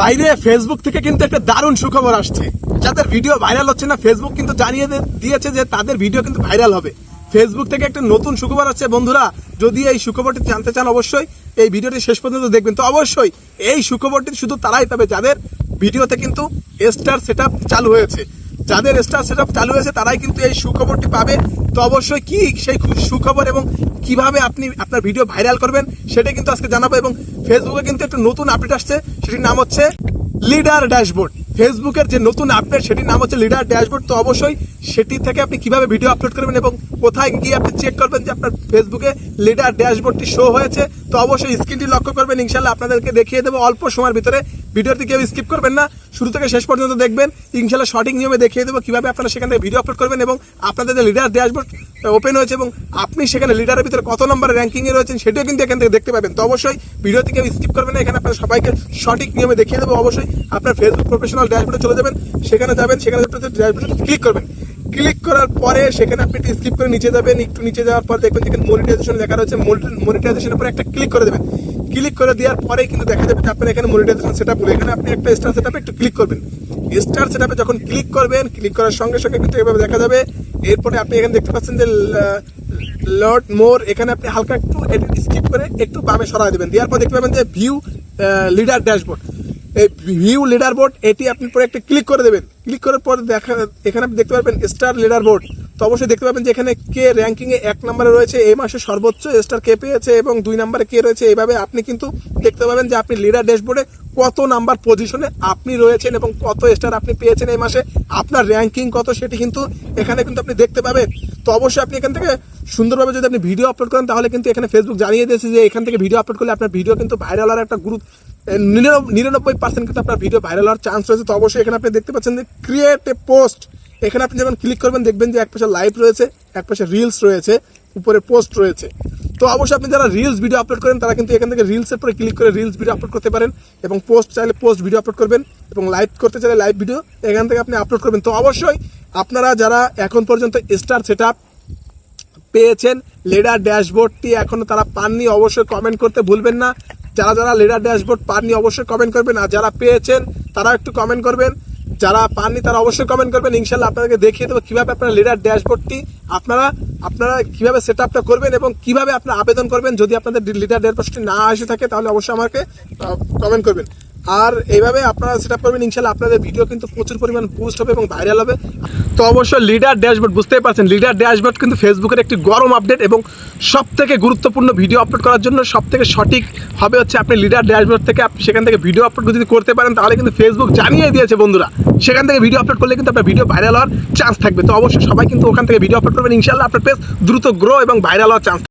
বাইরে ফেসবুক থেকে কিন্তু একটা দারুণ সুখবর আসছে। যাদের ভিডিও ভাইরাল হচ্ছে না, ফেসবুক কিন্তু জানিয়ে দিয়েছে যে তাদের ভিডিও কিন্তু ভাইরাল হবে। ফেসবুক থেকে একটা নতুন সুখবর আসছে বন্ধুরা। যদি এই সুখবরটি জানতে চান অবশ্যই এই ভিডিওটি শেষ পর্যন্ত দেখবেন। তো অবশ্যই এই সুখবরটি শুধু তারাই পাবে যাদের ভিডিওতে কিন্তু স্টার সেটআপ চালু হয়েছে। যাদের স্টার সেটআপ চালু হয়েছে তারাই কিন্তু এই সুখবরটি পাবে। তো অবশ্যই কি সেই সুখবর এবং কিভাবে আপনি আপনার ভিডিও ভাইরাল করবেন সেটা কিন্তু আজকে জানাবো। এবং ফেসবুকে কিন্তু একটা নতুন আপডেট আসছে, সেটির নাম হচ্ছে লিডার ড্যাশবোর্ড। ফেসবুকের যে নতুন আপডেট সেটির নাম হচ্ছে লিডার ড্যাশবোর্ড। তো অবশ্যই সেটি থেকে আপনি কিভাবে ভিডিও আপলোড করবেন এবং কোথায় গিয়ে আপনি চেক করবেন যে আপনার ফেসবুকে লিডার ড্যাশবোর্ডটি শো হয়েছে। তো অবশ্যই স্ক্রিনটি লক্ষ্য করবেন, ইনশাল্লাহ আপনাদেরকে দেখিয়ে দেবো অল্প সময়ের ভিতরে। ভিডিওটি কেউ স্কিপ করবেন না, শুরু থেকে শেষ পর্যন্ত দেখবেন। ইনশাল্লাহ সঠিক নিয়মে দেখিয়ে দেবো কিভাবে আপনারা সেখান থেকে ভিডিও আপলোড করবেন এবং আপনাদের যে লিডার ড্যাশবোর্ড ওপেন হয়েছে এবং আপনি সেখানে লিডারের ভিতরে কত নম্বরে র্যাঙ্কিং এ রয়েছেন সেটাও কিন্তু এখান থেকে দেখতে পাবেন। তো অবশ্যই ভিডিওটি কেউ স্কিপ করবেন না, এখানে আপনারা সবাইকে সঠিক নিয়মে দেখিয়ে দেবো। অবশ্যই আপনার ফেসবুক প্রফেশনাল ড্যাশবোর্ডে চলে যাবেন, সেখানে ড্যাশবোর্ডে ক্লিক করবেন। ক্লিক করার পরে সেখানে আপনি স্কিপ করে নিচে যাবেন, একটু নিচে যাওয়ার পর দেখবেন যেখানে মনিটাইজেশন লেখা রয়েছে, মনিটাইজেশনের উপরে একটা ক্লিক করে দেবেন। ক্লিক করে দেওয়ার পরেই কিন্তু দেখা যাবে যে আপনার এখানে মনিটাইজেশন সেটআপ বলে এখানে আপনি একটা স্টার সেটআপে একটু ক্লিক করবেন। স্টার সেটআপে যখন ক্লিক করবেন, ক্লিক করার সঙ্গে সঙ্গে কিন্তু এভাবে দেখা যাবে। এরপরে আপনি এখানে দেখতে পাচ্ছেন যে লট মোর, এখানে আপনি হালকা একটু স্কিপ করে একটু বামে সরাই দেবেন। দেওয়ার পর দেখতে পাবেন যে ভিউ লিডার ড্যাশবোর্ড, এই ভিউ লিডার বোর্ড এটি আপনি পরে একটা ক্লিক করে দেবেন। ক্লিক করার পর এখানে আপনি দেখতে পাবেন স্টার লিডার বোর্ড। তো অবশ্যই দেখতে পাবেন যে এখানে কে র্যাঙ্কিং এ 1 নম্বরে রয়েছে, এই মাসে সর্বোচ্চ স্টার কে পেয়েছে এবং 2 নম্বরে কে রয়েছে। এইভাবে আপনি কিন্তু দেখতে পাবেন যে আপনি লিডার ড্যাশবোর্ডে কত নাম্বার পজিশনে আপনি রয়েছেন এবং কত স্টার আপনি পেয়েছেন এই মাসে, আপনার র্যাঙ্কিং কত সেটি কিন্তু এখানে কিন্তু আপনি দেখতে পাবেন। তো অবশ্যই আপনি এখান থেকে সুন্দরভাবে যদি আপনি ভিডিও আপলোড করেন তাহলে কিন্তু এখানে ফেসবুক জানিয়ে দিয়েছে যে এখান থেকে ভিডিও আপলোড করলে আপনার ভিডিও কিন্তু ভাইরাল হওয়ার একটা 99% কিন্তু আপনার ভিডিও ভাইরাল হওয়ার চান্স রয়েছে। তো অবশ্যই এখানে আপনি দেখতে পাচ্ছেন যে ক্রিয়েট এ পোস্ট, এখানে আপনি যখন ক্লিক করবেন দেখবেন যে এক পাশে লাইভ রয়েছে, এক পাশে রিলস রয়েছে, উপরে পোস্ট রয়েছে। তো অবশ্যই আপনি যারা রিলস ভিডিও আপলোড করেন তারা কিন্তু এখান থেকে রিলসের পরে ক্লিক করে রিলস ভিডিও আপলোড করতে পারেন এবং পোস্ট চাইলে পোস্ট ভিডিও আপলোড করবেন এবং লাইভ করতে চাইলে লাইভ ভিডিও এখান থেকে আপনি আপলোড করবেন। তো অবশ্যই আপনারা যারা এখন পর্যন্ত স্টার সেটআপ পেয়েছেন, লিডার ড্যাশবোর্ডটি এখনো তারা পাননি, অবশ্যই কমেন্ট করতে ভুলবেন না। যারা যারা লিডার ড্যাশবোর্ড পাননি অবশ্যই কমেন্ট করবেন, আর যারা পেয়েছেন তারা একটু কমেন্ট করবেন। যারা পাননি তারা অবশ্যই কমেন্ট করবেন। ইনশাল্লাহ আপনাদেরকে দেখিয়ে দেবো কিভাবে আপনারা লিডার ড্যাশবোর্ডটি আপনারা কিভাবে সেটআপটা করবেন এবং কিভাবে আপনারা আবেদন করবেন। যদি আপনাদের লিডার ড্যাশবোর্ডটি না আসে থাকে তাহলে অবশ্যই আমাকে কমেন্ট করবেন। আর এইভাবে আপনারা সেটআপ করবেন, ইনশাল্লাহ আপনাদের ভিডিও কিন্তু প্রচুর পরিমাণ বুস্ট হবে এবং ভাইরাল হবে। তো অবশ্যই লিডার ড্যাশবোর্ড বুঝতেই পারছেন, লিডার ড্যাশবোর্ড কিন্তু ফেসবুকের একটি গরম আপডেট এবং সব থেকে গুরুত্বপূর্ণ ভিডিও আপলোড করার জন্য সব থেকে সঠিক হবে হচ্ছে আপনি লিডার ড্যাশবোর্ড থেকে আপনি সেখান থেকে ভিডিও আপলোড যদি করতে পারেন তাহলে কিন্তু ফেসবুক জানিয়ে দিয়েছে বন্ধুরা, সেখান থেকে ভিডিও আপলোড করলে কিন্তু আপনার ভিডিও ভাইরাল হওয়ার চান্স থাকবে। তো অবশ্যই সবাই কিন্তু ওখান থেকে ভিডিও আপলোড করবেন, ইনশাল্লাহ আপনার পেজ দ্রুত গ্রো এবং ভাইরাল হওয়ার চান্স।